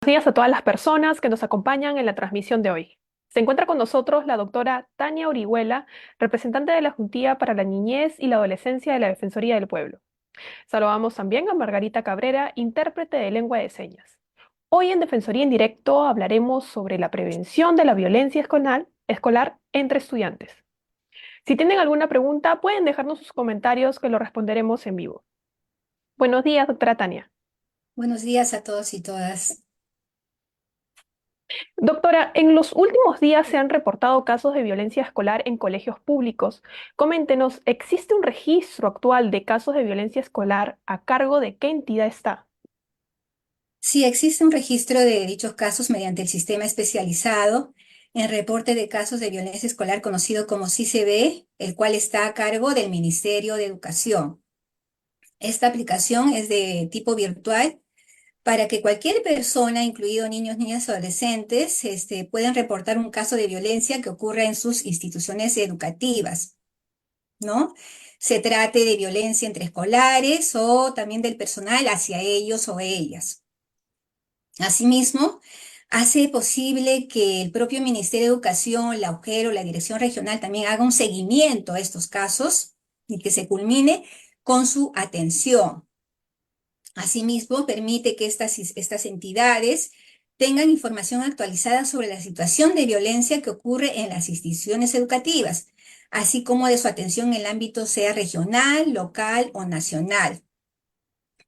Días a todas las personas que nos acompañan en la transmisión de hoy. Se encuentra con nosotros la doctora Tania Orihuela, representante de la Juntía para la Niñez y la Adolescencia de la Defensoría del Pueblo. Saludamos también a Margarita Cabrera, intérprete de lengua de señas. Hoy en Defensoría en Directo hablaremos sobre la prevención de la violencia escolar entre estudiantes. Si tienen alguna pregunta, pueden dejarnos sus comentarios que lo responderemos en vivo. Buenos días, doctora Tania. Buenos días a todos y todas. Doctora, en los últimos días se han reportado casos de violencia escolar en colegios públicos. Coméntenos, ¿existe un registro actual de casos de violencia escolar a cargo de qué entidad está? Sí, existe un registro de dichos casos mediante el sistema especializado en reporte de casos de violencia escolar conocido como CICB, el cual está a cargo del Ministerio de Educación. Esta aplicación es de tipo virtual para que cualquier persona, incluido niños, niñas o adolescentes, puedan reportar un caso de violencia que ocurra en sus instituciones educativas, ¿no? Se trate de violencia entre escolares o también del personal hacia ellos o ellas. Asimismo, hace posible que el propio Ministerio de Educación, la UGER o la Dirección Regional también haga un seguimiento a estos casos y que se culmine con su atención. Asimismo, permite que estas entidades tengan información actualizada sobre la situación de violencia que ocurre en las instituciones educativas, así como de su atención en el ámbito sea regional, local o nacional.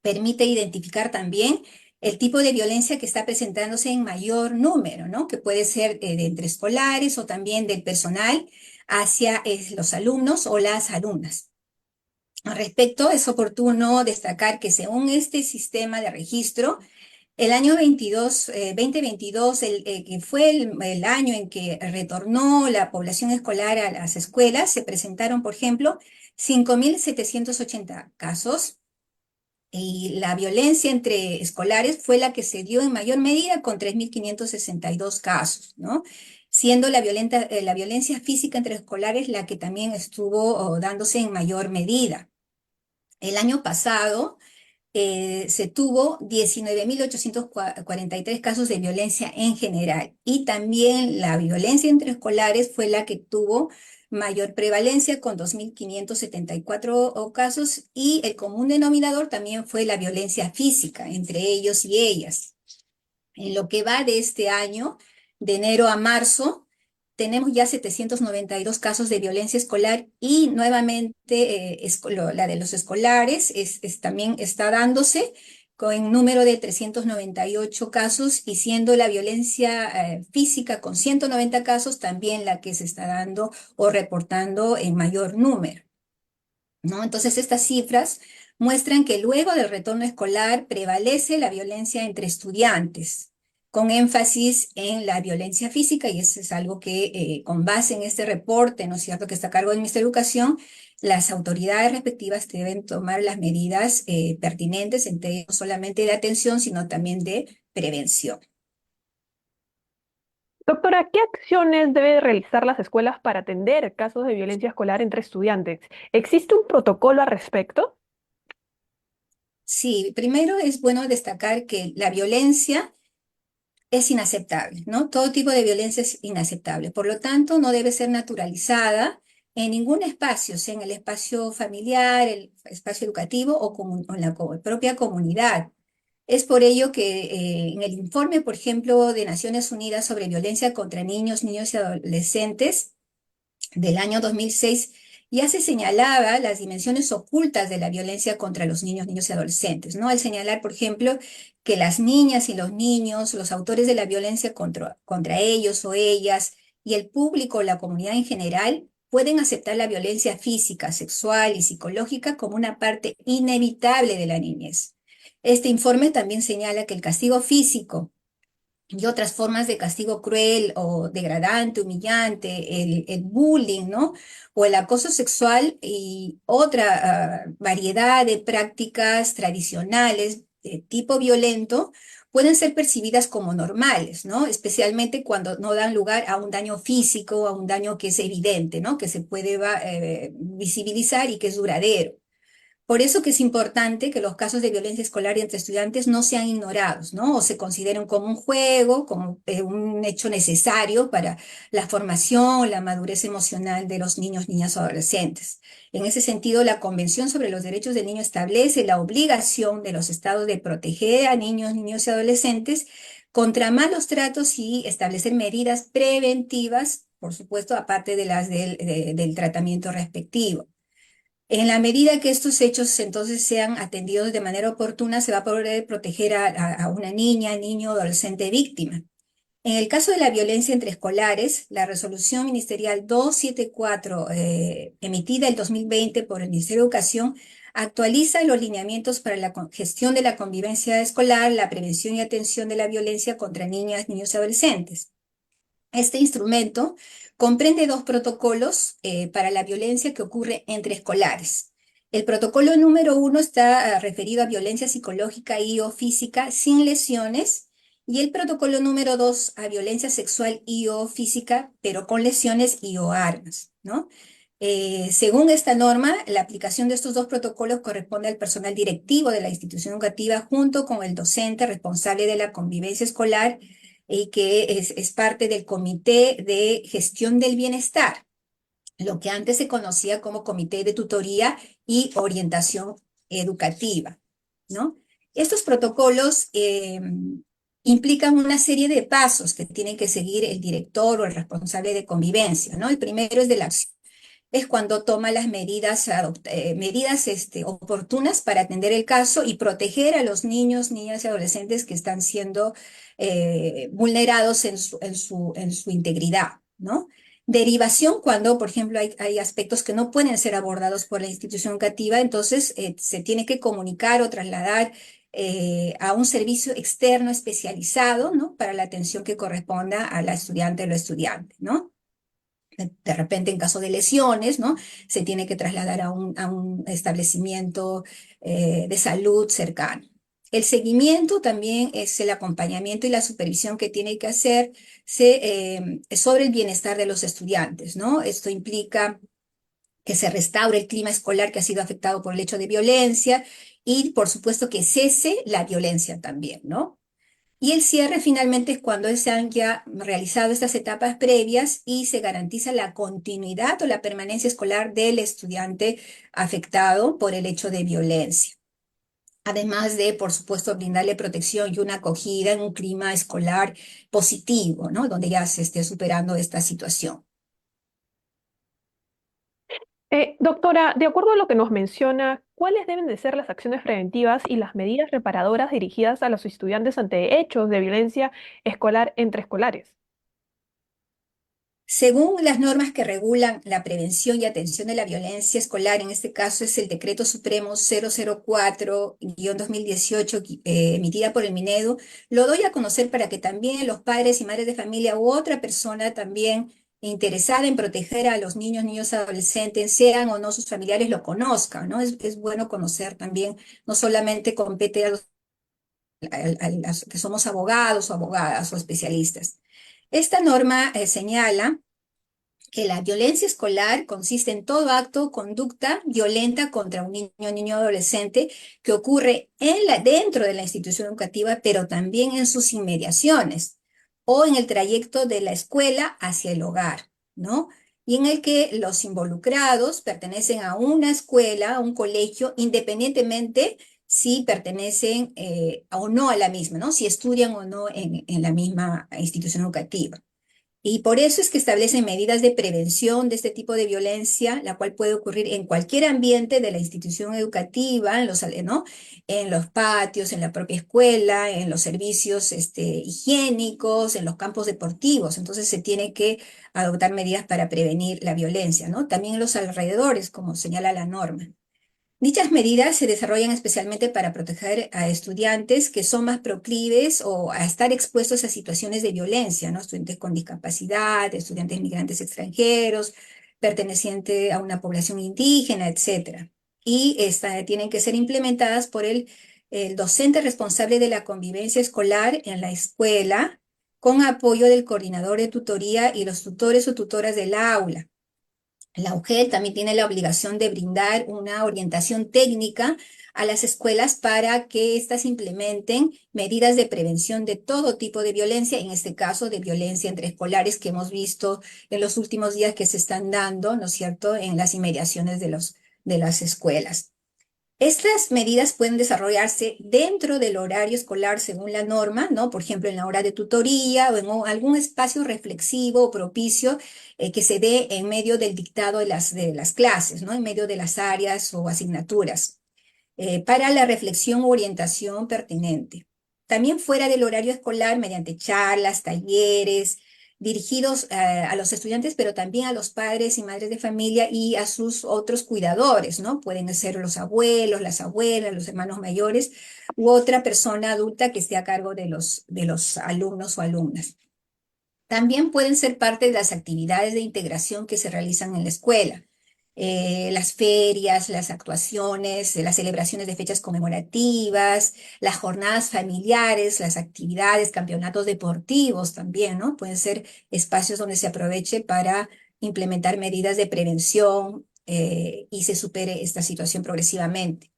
Permite identificar también el tipo de violencia que está presentándose en mayor número, ¿no? Que puede ser de entre escolares o también del personal hacia los alumnos o las alumnas. Al respecto, es oportuno destacar que según este sistema de registro, el año 2022, que fue el año en que retornó la población escolar a las escuelas, se presentaron, por ejemplo, 5.780 casos y la violencia entre escolares fue la que se dio en mayor medida con 3.562 casos, ¿no? Siendo la violencia física entre escolares la que también estuvo dándose en mayor medida. El año pasado se tuvo 19.843 casos de violencia en general y también la violencia entre escolares fue la que tuvo mayor prevalencia con 2.574 casos y el común denominador también fue la violencia física entre ellos y ellas. En lo que va de este año, de enero a marzo, tenemos ya 792 casos de violencia escolar y nuevamente la de los escolares también está dándose con un número de 398 casos y siendo la violencia física con 190 casos también la que se está dando o reportando en mayor número, ¿no? Entonces estas cifras muestran que luego del retorno escolar prevalece la violencia entre estudiantes, con énfasis en la violencia física, y eso es algo que con base en este reporte, ¿no es cierto?, que está a cargo del Ministerio de Educación, las autoridades respectivas deben tomar las medidas pertinentes, entre no solamente de atención, sino también de prevención. Doctora, ¿qué acciones debe realizar las escuelas para atender casos de violencia escolar entre estudiantes? ¿Existe un protocolo al respecto? Sí, primero es bueno destacar que la violencia es inaceptable, ¿no? Todo tipo de violencia es inaceptable. Por lo tanto, no debe ser naturalizada en ningún espacio, sea en el espacio familiar, el espacio educativo o en la propia comunidad. Es por ello que en el informe, por ejemplo, de Naciones Unidas sobre violencia contra niños, niños y adolescentes, del año 2006 ya se señalaba las dimensiones ocultas de la violencia contra los niños, niños y adolescentes, ¿no? Al señalar, por ejemplo, que las niñas y los niños, los autores de la violencia contra ellos o ellas y el público o la comunidad en general pueden aceptar la violencia física, sexual y psicológica como una parte inevitable de la niñez. Este informe también señala que el castigo físico y otras formas de castigo cruel o degradante, humillante, el bullying, ¿no? O el acoso sexual y otra variedad de prácticas tradicionales de tipo violento pueden ser percibidas como normales, ¿no? Especialmente cuando no dan lugar a un daño físico, a un daño que es evidente, ¿no? Que se puede visibilizar y que es duradero. Por eso que es importante que los casos de violencia escolar entre estudiantes no sean ignorados, ¿no? O se consideren como un juego, como un hecho necesario para la formación, la madurez emocional de los niños, niñas o adolescentes. En ese sentido, la Convención sobre los Derechos del Niño establece la obligación de los estados de proteger a niños, niños y adolescentes contra malos tratos y establecer medidas preventivas, por supuesto, aparte de las del tratamiento respectivo. En la medida que estos hechos entonces sean atendidos de manera oportuna, se va a poder proteger a una niña, niño, adolescente víctima. En el caso de la violencia entre escolares, la resolución ministerial 274, emitida el 2020 por el Ministerio de Educación, actualiza los lineamientos para la gestión de la convivencia escolar, la prevención y atención de la violencia contra niñas, niños y adolescentes. Este instrumento comprende dos protocolos para la violencia que ocurre entre escolares. El protocolo número 1 está referido a violencia psicológica y o física sin lesiones, y el protocolo número 2 a violencia sexual y o física, pero con lesiones y o armas, ¿no? Según esta norma, la aplicación de estos dos protocolos corresponde al personal directivo de la institución educativa junto con el docente responsable de la convivencia escolar y que es parte del Comité de Gestión del Bienestar, lo que antes se conocía como Comité de Tutoría y Orientación Educativa, ¿no? Estos protocolos implican una serie de pasos que tienen que seguir el director o el responsable de convivencia, ¿no? El primero es de la acción. Es cuando toma las medidas, medidas oportunas para atender el caso y proteger a los niños, niñas y adolescentes que están siendo vulnerados en su integridad, ¿no? Derivación, cuando, por ejemplo, hay aspectos que no pueden ser abordados por la institución educativa, entonces se tiene que comunicar o trasladar a un servicio externo especializado, ¿no? Para la atención que corresponda a la estudiante o el estudiante, ¿no? De repente, en caso de lesiones, ¿no? Se tiene que trasladar a un establecimiento de salud cercano. El seguimiento también es el acompañamiento y la supervisión que tiene que hacer sobre el bienestar de los estudiantes, ¿no? Esto implica que se restaure el clima escolar que ha sido afectado por el hecho de violencia y, por supuesto, que cese la violencia también, ¿no? Y el cierre finalmente es cuando se han ya realizado estas etapas previas y se garantiza la continuidad o la permanencia escolar del estudiante afectado por el hecho de violencia. Además de, por supuesto, brindarle protección y una acogida en un clima escolar positivo, ¿no? Donde ya se esté superando esta situación. Doctora, de acuerdo a lo que nos menciona, ¿cuáles deben de ser las acciones preventivas y las medidas reparadoras dirigidas a los estudiantes ante hechos de violencia escolar entre escolares? Según las normas que regulan la prevención y atención de la violencia escolar, en este caso es el Decreto Supremo 004-2018, emitida por el Minedu, lo doy a conocer para que también los padres y madres de familia u otra persona también interesada en proteger a los niños, niños, adolescentes, sean o no sus familiares, lo conozcan, ¿no? Es bueno conocer también, no solamente compete a los que somos abogados o abogadas o especialistas. Esta norma señala que la violencia escolar consiste en todo acto o conducta violenta contra un niño o niño adolescente que ocurre dentro de la institución educativa, pero también en sus inmediaciones o en el trayecto de la escuela hacia el hogar, ¿no? Y en el que los involucrados pertenecen a una escuela, a un colegio, independientemente si pertenecen o no a la misma, ¿no? Si estudian o no en la misma institución educativa. Y por eso es que establecen medidas de prevención de este tipo de violencia, la cual puede ocurrir en cualquier ambiente de la institución educativa, ¿no? En los patios, en la propia escuela, en los servicios higiénicos, en los campos deportivos. Entonces se tiene que adoptar medidas para prevenir la violencia, ¿no? También en los alrededores, como señala la norma. Dichas medidas se desarrollan especialmente para proteger a estudiantes que son más proclives o a estar expuestos a situaciones de violencia, ¿no? Estudiantes con discapacidad, estudiantes migrantes extranjeros, pertenecientes a una población indígena, etcétera. Y tienen que ser implementadas por el docente responsable de la convivencia escolar en la escuela, con apoyo del coordinador de tutoría y los tutores o tutoras del aula. La UGEL también tiene la obligación de brindar una orientación técnica a las escuelas para que éstas implementen medidas de prevención de todo tipo de violencia, en este caso de violencia entre escolares que hemos visto en los últimos días que se están dando, ¿no es cierto?, en las inmediaciones de las escuelas. Estas medidas pueden desarrollarse dentro del horario escolar según la norma, ¿no? Por ejemplo, en la hora de tutoría o en algún espacio reflexivo o propicio que se dé en medio del dictado de las clases, ¿no? En medio de las áreas o asignaturas para la reflexión u orientación pertinente. También fuera del horario escolar, mediante charlas, talleres, dirigidos a los estudiantes, pero también a los padres y madres de familia y a sus otros cuidadores, ¿no? Pueden ser los abuelos, las abuelas, los hermanos mayores u otra persona adulta que esté a cargo de los alumnos o alumnas. También pueden ser parte de las actividades de integración que se realizan en la escuela. Las ferias, las actuaciones, las celebraciones de fechas conmemorativas, las jornadas familiares, las actividades, campeonatos deportivos también, ¿no? Pueden ser espacios donde se aproveche para implementar medidas de prevención y se supere esta situación progresivamente.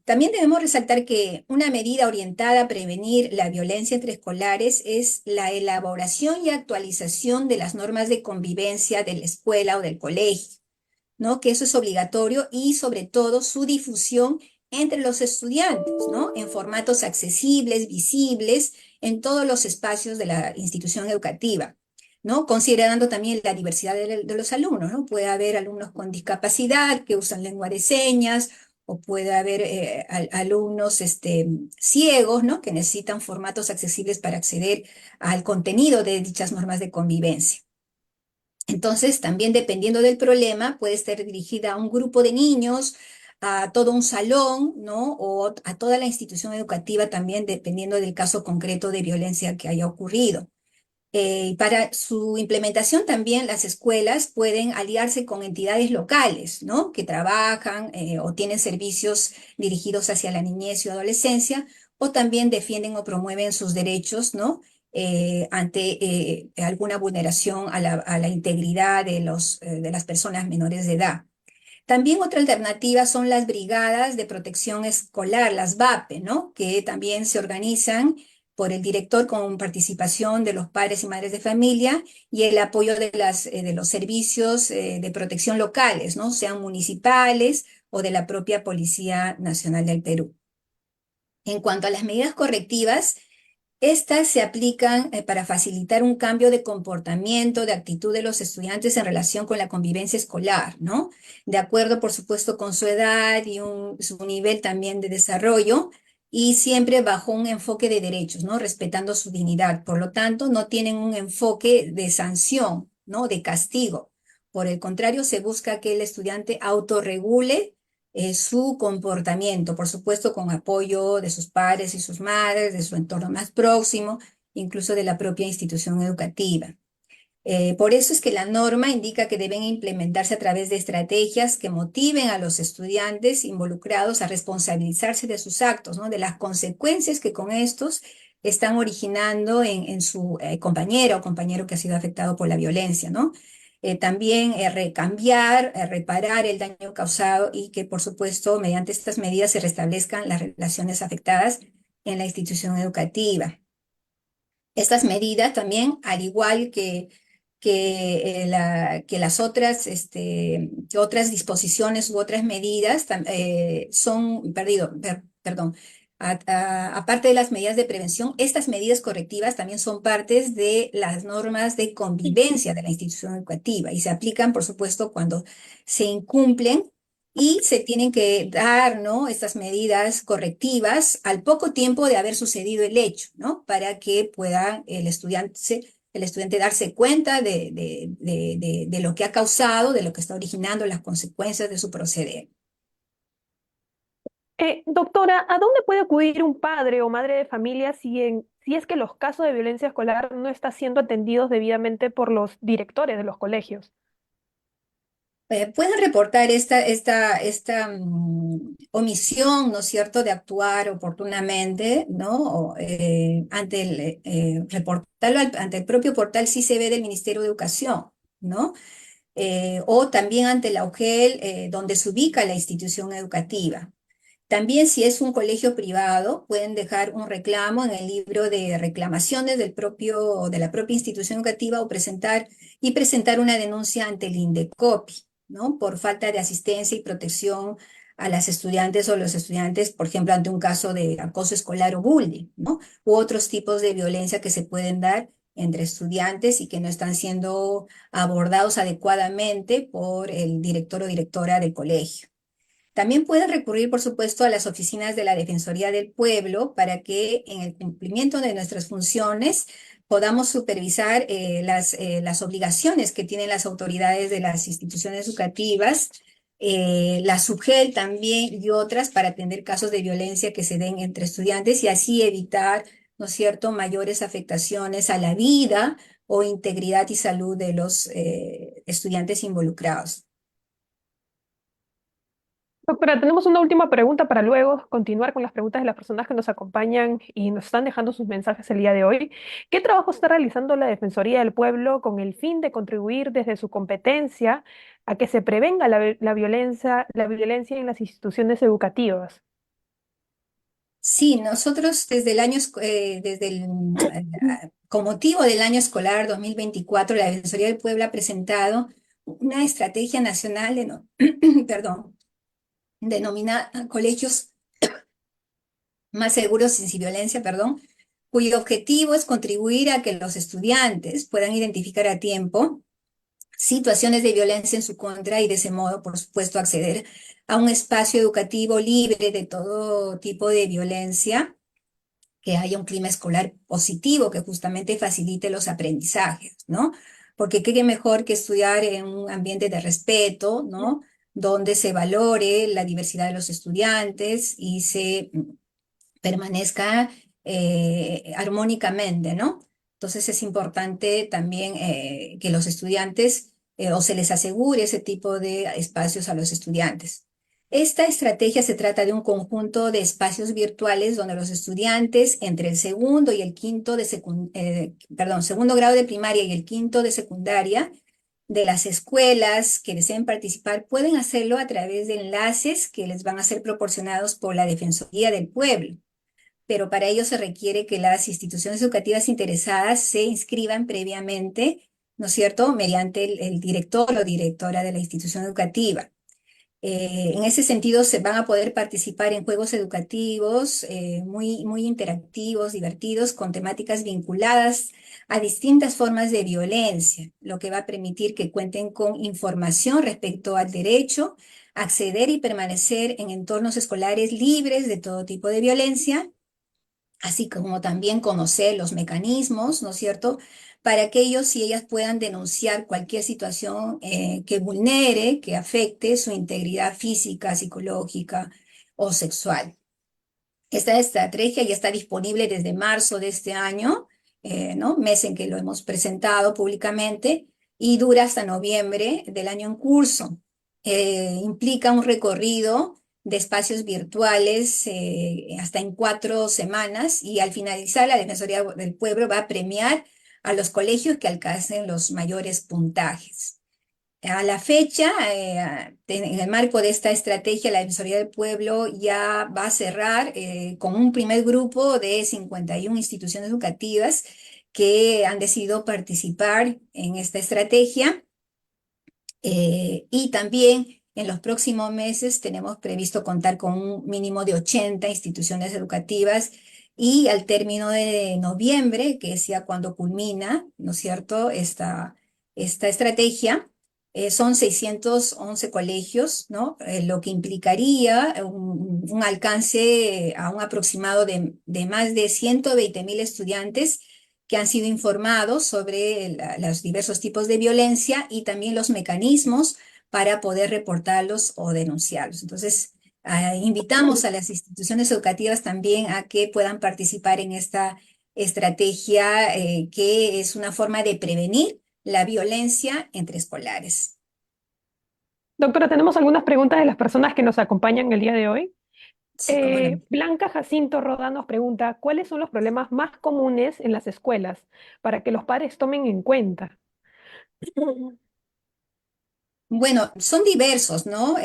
También debemos resaltar que una medida orientada a prevenir la violencia entre escolares es la elaboración y actualización de las normas de convivencia de la escuela o del colegio, ¿no? Que eso es obligatorio y sobre todo su difusión entre los estudiantes, ¿no? En formatos accesibles, visibles, en todos los espacios de la institución educativa. ¿No? Considerando también la diversidad de los alumnos, ¿no? Puede haber alumnos con discapacidad que usan lengua de señas, o puede haber alumnos ciegos, ¿no? Que necesitan formatos accesibles para acceder al contenido de dichas normas de convivencia. Entonces, también dependiendo del problema, puede estar dirigida a un grupo de niños, a todo un salón, ¿no? O a toda la institución educativa también, dependiendo del caso concreto de violencia que haya ocurrido. Para su implementación también las escuelas pueden aliarse con entidades locales, ¿no? Que trabajan o tienen servicios dirigidos hacia la niñez y adolescencia, o también defienden o promueven sus derechos, ¿no? Ante alguna vulneración a la integridad de las personas menores de edad. También otra alternativa son las brigadas de protección escolar, las VAPE, ¿no? Que también se organizan por el director con participación de los padres y madres de familia y el apoyo de los servicios de protección locales, ¿no? Sean municipales o de la propia Policía Nacional del Perú. En cuanto a las medidas correctivas, estas se aplican para facilitar un cambio de comportamiento, de actitud de los estudiantes en relación con la convivencia escolar, ¿no? De acuerdo, por supuesto, con su edad y su nivel también de desarrollo, y siempre bajo un enfoque de derechos, ¿no? Respetando su dignidad. Por lo tanto, no tienen un enfoque de sanción, ¿no? De castigo. Por el contrario, se busca que el estudiante autorregule su comportamiento, por supuesto con apoyo de sus padres y sus madres, de su entorno más próximo, incluso de la propia institución educativa. Por eso es que la norma indica que deben implementarse a través de estrategias que motiven a los estudiantes involucrados a responsabilizarse de sus actos, ¿no? De las consecuencias que con estos están originando en su compañera o compañero que ha sido afectado por la violencia, ¿no? También recambiar, reparar el daño causado y que, por supuesto, mediante estas medidas se restablezcan las relaciones afectadas en la institución educativa. Estas medidas también, al igual que las otras, que otras disposiciones u otras medidas, perdón, aparte de las medidas de prevención, estas medidas correctivas también son partes de las normas de convivencia de la institución educativa y se aplican, por supuesto, cuando se incumplen y se tienen que dar, ¿no? Estas medidas correctivas al poco tiempo de haber sucedido el hecho, ¿no? Para que pueda el estudiante darse cuenta de lo que ha causado, de lo que está originando las consecuencias de su proceder. Doctora, ¿a dónde puede acudir un padre o madre de familia si es que los casos de violencia escolar no están siendo atendidos debidamente por los directores de los colegios? Pueden reportar esta omisión, ¿no es cierto?, de actuar oportunamente, ¿no? Ante reportarlo ante el propio portal CICB del Ministerio de Educación, ¿no? o también ante la UGEL, donde se ubica la institución educativa. También si es un colegio privado, pueden dejar un reclamo en el libro de reclamaciones de la propia institución educativa y presentar una denuncia ante el INDECOPI, ¿no? Por falta de asistencia y protección a las estudiantes o los estudiantes, por ejemplo, ante un caso de acoso escolar o bullying, ¿no? U otros tipos de violencia que se pueden dar entre estudiantes y que no están siendo abordados adecuadamente por el director o directora del colegio. También pueden recurrir, por supuesto, a las oficinas de la Defensoría del Pueblo para que en el cumplimiento de nuestras funciones podamos supervisar las obligaciones que tienen las autoridades de las instituciones educativas, la SUGEL también y otras para atender casos de violencia que se den entre estudiantes y así evitar, ¿no es cierto?, mayores afectaciones a la vida o integridad y salud de los estudiantes involucrados. Doctora, tenemos una última pregunta para luego continuar con las preguntas de las personas que nos acompañan y nos están dejando sus mensajes el día de hoy. ¿Qué trabajo está realizando la Defensoría del Pueblo con el fin de contribuir desde su competencia a que se prevenga la violencia en las instituciones educativas? Sí, nosotros desde con motivo del año escolar 2024, la Defensoría del Pueblo ha presentado una estrategia nacional perdón, denominada Colegios Más Seguros y Sin Violencia, perdón, cuyo objetivo es contribuir a que los estudiantes puedan identificar a tiempo situaciones de violencia en su contra y de ese modo, por supuesto, acceder a un espacio educativo libre de todo tipo de violencia, que haya un clima escolar positivo que justamente facilite los aprendizajes, ¿no? Porque qué mejor que estudiar en un ambiente de respeto, ¿no? Donde se valore la diversidad de los estudiantes y se permanezca armónicamente, ¿no? Entonces es importante también que los estudiantes o se les asegure ese tipo de espacios a los estudiantes. Esta estrategia se trata de un conjunto de espacios virtuales donde los estudiantes entre el segundo y el quinto segundo grado de primaria y el quinto de secundaria de las escuelas que deseen participar pueden hacerlo a través de enlaces que les van a ser proporcionados por la Defensoría del Pueblo, pero para ello se requiere que las instituciones educativas interesadas se inscriban previamente, ¿no es cierto?, mediante el director o directora de la institución educativa. En ese sentido, se van a poder participar en juegos educativos muy interactivos, divertidos, con temáticas vinculadas a distintas formas de violencia, lo que va a permitir que cuenten con información respecto al derecho a acceder y permanecer en entornos escolares libres de todo tipo de violencia, así como también conocer los mecanismos, ¿no es cierto?, para que ellos y ellas puedan denunciar cualquier situación que vulnere, que afecte su integridad física, psicológica o sexual. Esta estrategia ya está disponible desde marzo de este año, ¿no? Mes en que lo hemos presentado públicamente, y dura hasta noviembre del año en curso. Implica un recorrido de espacios virtuales hasta en 4 semanas y al finalizar la Defensoría del Pueblo va a premiar a los colegios que alcancen los mayores puntajes. A la fecha, en el marco de esta estrategia, la Defensoría del Pueblo ya va a cerrar con un primer grupo de 51 instituciones educativas que han decidido participar en esta estrategia. Y también en los próximos meses tenemos previsto contar con un mínimo de 80 instituciones educativas y al término de noviembre, que es ya cuando culmina, ¿no es cierto?, esta estrategia, son 611 colegios, ¿no? Lo que implicaría un alcance a un aproximado de más de 120.000 estudiantes que han sido informados sobre los diversos tipos de violencia y también los mecanismos para poder reportarlos o denunciarlos. Entonces, invitamos a las instituciones educativas también a que puedan participar en esta estrategia que es una forma de prevenir la violencia entre escolares. Doctora, tenemos algunas preguntas de las personas que nos acompañan el día de hoy. Sí, cómo no. Blanca Jacinto Roda nos pregunta, ¿cuáles son los problemas más comunes en las escuelas para que los padres tomen en cuenta? Bueno, son diversos, ¿no?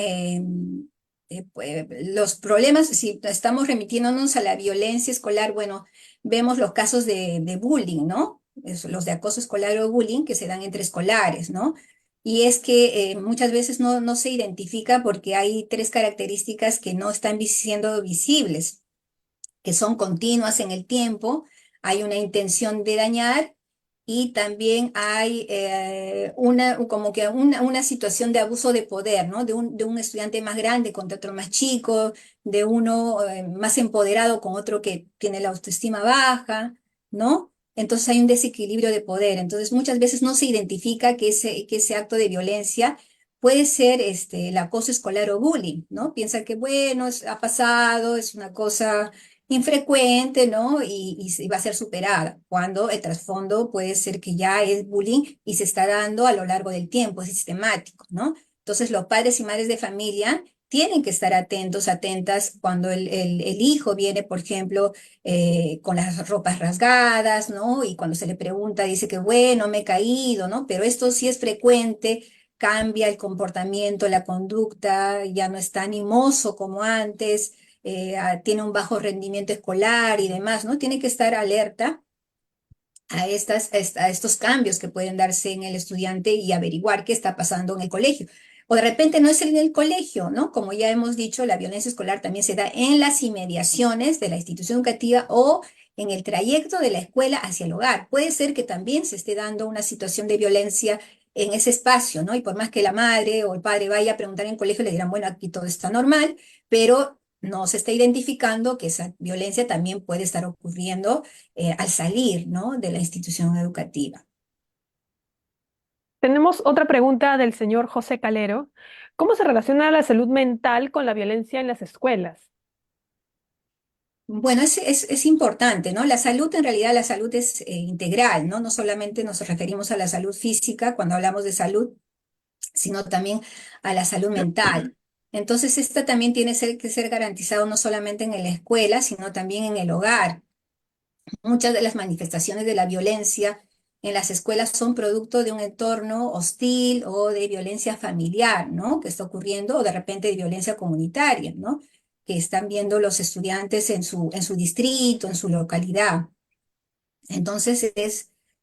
Los problemas, si estamos remitiéndonos a la violencia escolar, bueno, vemos los casos de bullying, ¿no? Los de acoso escolar o bullying que se dan entre escolares, ¿no? Y es que muchas veces no se identifica porque hay tres características que no están siendo visibles, que son continuas en el tiempo, hay una intención de dañar y también hay como que una situación de abuso de poder, ¿no? De un estudiante más grande contra otro más chico, de uno más empoderado con otro que tiene la autoestima baja, ¿no? Entonces hay un desequilibrio de poder. Entonces muchas veces no se identifica que ese acto de violencia puede ser el acoso escolar o bullying, ¿no? Piensa que, bueno, ha pasado, es una cosa infrecuente, ¿no? Y va a ser superada, cuando el trasfondo puede ser que ya es bullying y se está dando a lo largo del tiempo, es sistemático, ¿no? Entonces los padres y madres de familia tienen que estar atentos, atentas cuando el hijo viene, por ejemplo, con las ropas rasgadas, ¿no? Y cuando se le pregunta, dice que bueno, me he caído, ¿no? Pero esto sí es frecuente, cambia el comportamiento, la conducta, ya no es tan animoso como antes, tiene un bajo rendimiento escolar y demás, ¿no? Tiene que estar alerta a estos cambios que pueden darse en el estudiante y averiguar qué está pasando en el colegio. O de repente no es en el colegio, ¿no? Como ya hemos dicho, la violencia escolar también se da en las inmediaciones de la institución educativa o en el trayecto de la escuela hacia el hogar. Puede ser que también se esté dando una situación de violencia en ese espacio, ¿no? Y por más que la madre o el padre vaya a preguntar en el colegio, le dirán, bueno, aquí todo está normal, pero no se está identificando que esa violencia también puede estar ocurriendo al salir, ¿no? de la institución educativa. Tenemos otra pregunta del señor José Calero. ¿Cómo se relaciona la salud mental con la violencia en las escuelas? Bueno, es importante, ¿no? La salud, en realidad, la salud es integral, ¿no? No solamente nos referimos a la salud física cuando hablamos de salud, sino también a la salud mental. Entonces, esta también tiene que ser garantizado no solamente en la escuela, sino también en el hogar. Muchas de las manifestaciones de la violencia en las escuelas son producto de un entorno hostil o de violencia familiar, ¿no? Que está ocurriendo, o de repente de violencia comunitaria, ¿no? Que están viendo los estudiantes en su distrito, en su localidad. Entonces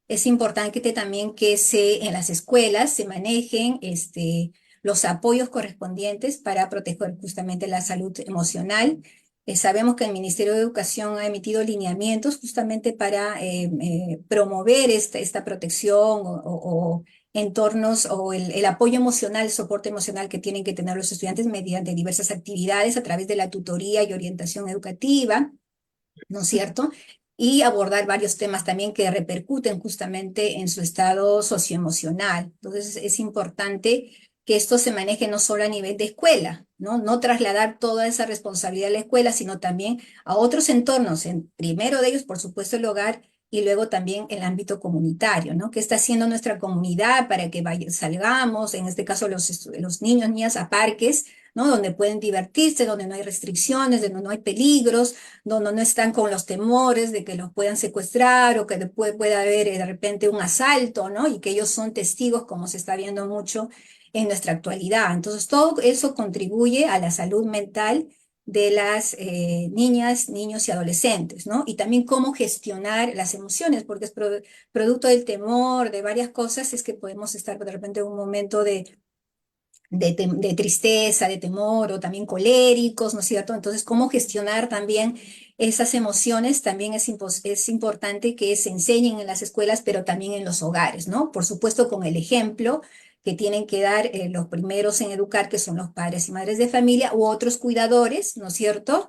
es importante que también en las escuelas se manejen los apoyos correspondientes para proteger justamente la salud emocional. Sabemos que el Ministerio de Educación ha emitido lineamientos justamente para promover esta protección o entornos o el apoyo emocional, el soporte emocional que tienen que tener los estudiantes mediante diversas actividades a través de la tutoría y orientación educativa, ¿no es cierto? Y abordar varios temas también que repercuten justamente en su estado socioemocional. Entonces es importante que esto se maneje no solo a nivel de escuela, ¿no? No trasladar toda esa responsabilidad a la escuela, sino también a otros entornos. Primero de ellos, por supuesto, el hogar y luego también el ámbito comunitario, ¿no? ¿Qué está haciendo nuestra comunidad para que salgamos, en este caso los niños, niñas, a parques, ¿no? Donde pueden divertirse, donde no hay restricciones, donde no hay peligros, no están con los temores de que los puedan secuestrar o que después pueda haber de repente un asalto, ¿no? Y que ellos son testigos, como se está viendo mucho en nuestra actualidad. Entonces, todo eso contribuye a la salud mental de las niñas, niños y adolescentes, ¿no? Y también cómo gestionar las emociones, porque es producto del temor, de varias cosas, es que podemos estar de repente en un momento de tristeza, de temor o también coléricos, ¿no es cierto? Entonces, cómo gestionar también esas emociones también es importante que se enseñen en las escuelas, pero también en los hogares, ¿no? Por supuesto, con el ejemplo que tienen que dar los primeros en educar, que son los padres y madres de familia u otros cuidadores, ¿no es cierto?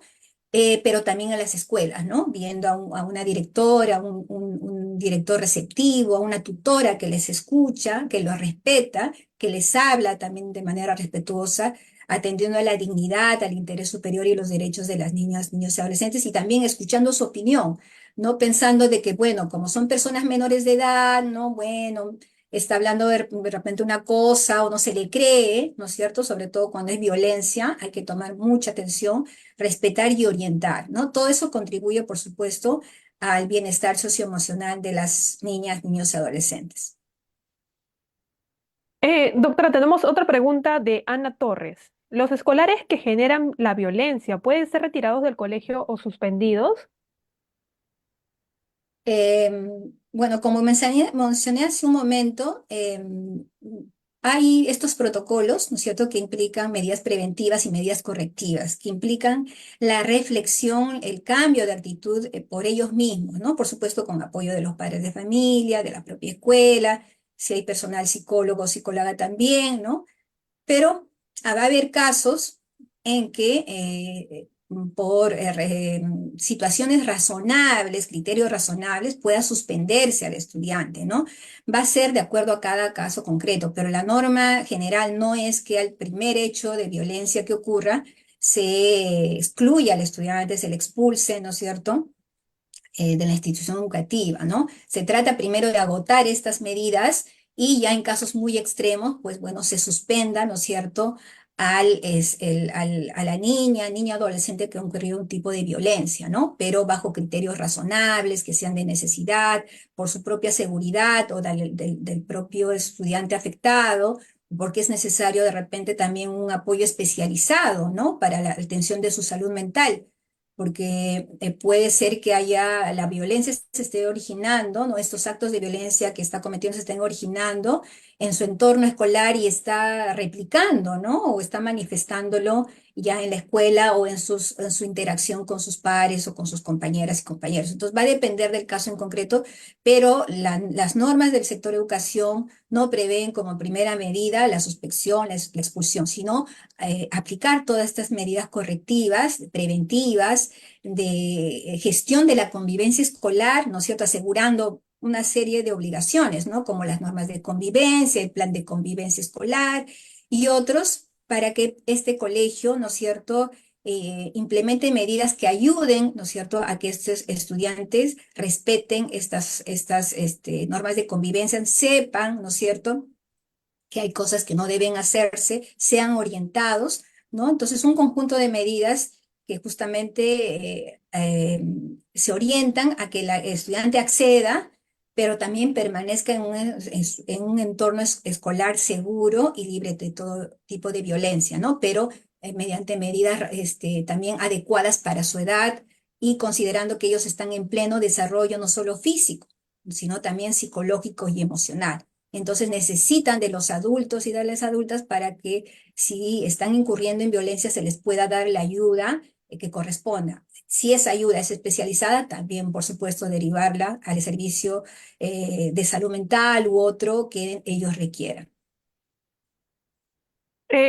Pero también a las escuelas, ¿no? Viendo a una directora, un director receptivo, a una tutora que les escucha, que los respeta, que les habla también de manera respetuosa, atendiendo a la dignidad, al interés superior y los derechos de las niñas, niños y adolescentes, y también escuchando su opinión, no pensando de que, bueno, como son personas menores de edad, no, bueno, está hablando de repente una cosa o no se le cree, ¿no es cierto? Sobre todo cuando es violencia, hay que tomar mucha atención, respetar y orientar, ¿no? Todo eso contribuye, por supuesto, al bienestar socioemocional de las niñas, niños y adolescentes. Doctora, tenemos otra pregunta de Ana Torres. ¿Los escolares que generan la violencia pueden ser retirados del colegio o suspendidos? Bueno, como mencioné hace un momento, hay estos protocolos, ¿no es cierto?, que implican medidas preventivas y medidas correctivas, que implican la reflexión, el cambio de actitud por ellos mismos, ¿no? Por supuesto, con apoyo de los padres de familia, de la propia escuela, si hay personal psicólogo o psicóloga también, ¿no? Pero va a haber casos en que por situaciones razonables, criterios razonables, pueda suspenderse al estudiante, ¿no? Va a ser de acuerdo a cada caso concreto, pero la norma general no es que al primer hecho de violencia que ocurra se excluya al estudiante, se le expulse, ¿no es cierto?, de la institución educativa, ¿no? Se trata primero de agotar estas medidas y ya en casos muy extremos, pues bueno, se suspenda, ¿no es cierto?, a la niña, adolescente que ha ocurrido un tipo de violencia, ¿no? Pero bajo criterios razonables, que sean de necesidad, por su propia seguridad o del propio estudiante afectado, porque es necesario de repente también un apoyo especializado, ¿no? Para la atención de su salud mental, porque puede ser que haya la violencia se esté originando, ¿no? Estos actos de violencia que está cometiendo se estén originando en su entorno escolar y está replicando, ¿no? O está manifestándolo ya en la escuela o en su interacción con sus pares o con sus compañeras y compañeros. Entonces va a depender del caso en concreto, pero las normas del sector educación no prevén como primera medida la suspensión, la expulsión, sino aplicar todas estas medidas correctivas, preventivas, de gestión de la convivencia escolar, ¿no es cierto?, asegurando una serie de obligaciones, ¿no?, como las normas de convivencia, el plan de convivencia escolar y otros, para que este colegio, ¿no es cierto?, implemente medidas que ayuden, ¿no es cierto?, a que estos estudiantes respeten estas normas de convivencia, sepan, ¿no es cierto?, que hay cosas que no deben hacerse, sean orientados, ¿no? Entonces, un conjunto de medidas que justamente se orientan a que el estudiante acceda, pero también permanezca en un entorno escolar seguro y libre de todo tipo de violencia, ¿no? Pero mediante medidas también adecuadas para su edad y considerando que ellos están en pleno desarrollo no solo físico, sino también psicológico y emocional. Entonces necesitan de los adultos y de las adultas para que si están incurriendo en violencia se les pueda dar la ayuda que corresponda. Si esa ayuda es especializada, también por supuesto derivarla al servicio de salud mental u otro que ellos requieran.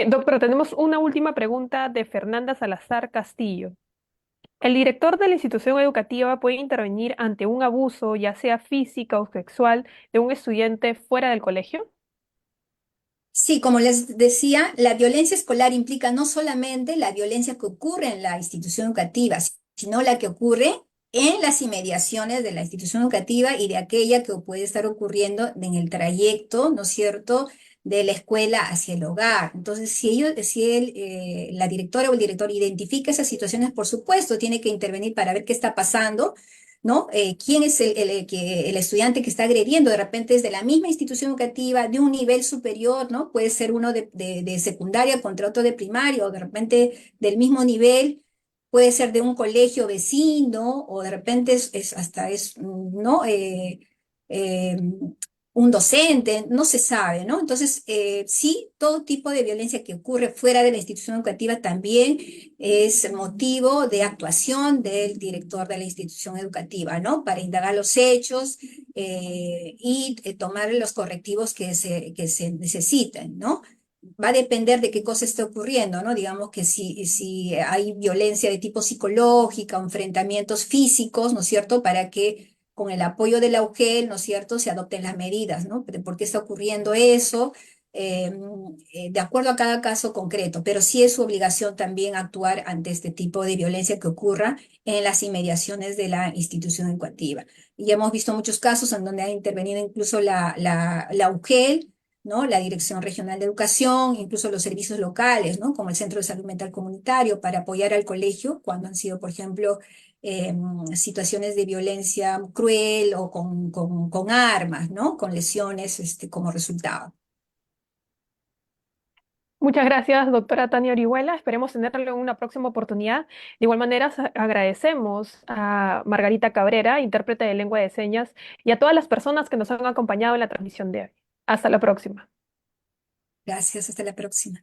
Doctora, tenemos una última pregunta de Fernanda Salazar Castillo. ¿El director de la institución educativa puede intervenir ante un abuso, ya sea física o sexual, de un estudiante fuera del colegio? Sí, como les decía, la violencia escolar implica no solamente la violencia que ocurre en la institución educativa, sino la que ocurre en las inmediaciones de la institución educativa y de aquella que puede estar ocurriendo en el trayecto, ¿no es cierto?, de la escuela hacia el hogar. Entonces, la directora o el director identifica esas situaciones, por supuesto, tiene que intervenir para ver qué está pasando, ¿no? ¿Quién es el estudiante que está agrediendo? De repente es de la misma institución educativa, de un nivel superior, ¿no? Puede ser uno de secundaria contra otro de primaria, o de repente del mismo nivel, puede ser de un colegio vecino, o de repente ¿no? Eh, un docente, no se sabe, ¿no? Entonces, sí, todo tipo de violencia que ocurre fuera de la institución educativa también es motivo de actuación del director de la institución educativa, ¿no? Para indagar los hechos y tomar los correctivos que se necesiten, ¿no? Va a depender de qué cosa esté ocurriendo, ¿no? Digamos que si hay violencia de tipo psicológica o enfrentamientos físicos, ¿no es cierto?, para que con el apoyo de la UGEL, ¿no es cierto?, se adopten las medidas, ¿no? De por qué está ocurriendo eso, eh, de acuerdo a cada caso concreto, pero sí es su obligación también actuar ante este tipo de violencia que ocurra en las inmediaciones de la institución educativa. Y hemos visto muchos casos en donde ha intervenido incluso la UGEL, ¿no?, la Dirección Regional de Educación, incluso los servicios locales, ¿no?, como el Centro de Salud Mental Comunitario, para apoyar al colegio cuando han sido, por ejemplo, eh, situaciones de violencia cruel o con armas, ¿no?, con lesiones como resultado. Muchas gracias, doctora Tania Orihuela. Esperemos tenerlo en una próxima oportunidad. De igual manera, agradecemos a Margarita Cabrera, intérprete de lengua de señas, y a todas las personas que nos han acompañado en la transmisión de hoy. Hasta la próxima. Gracias, hasta la próxima.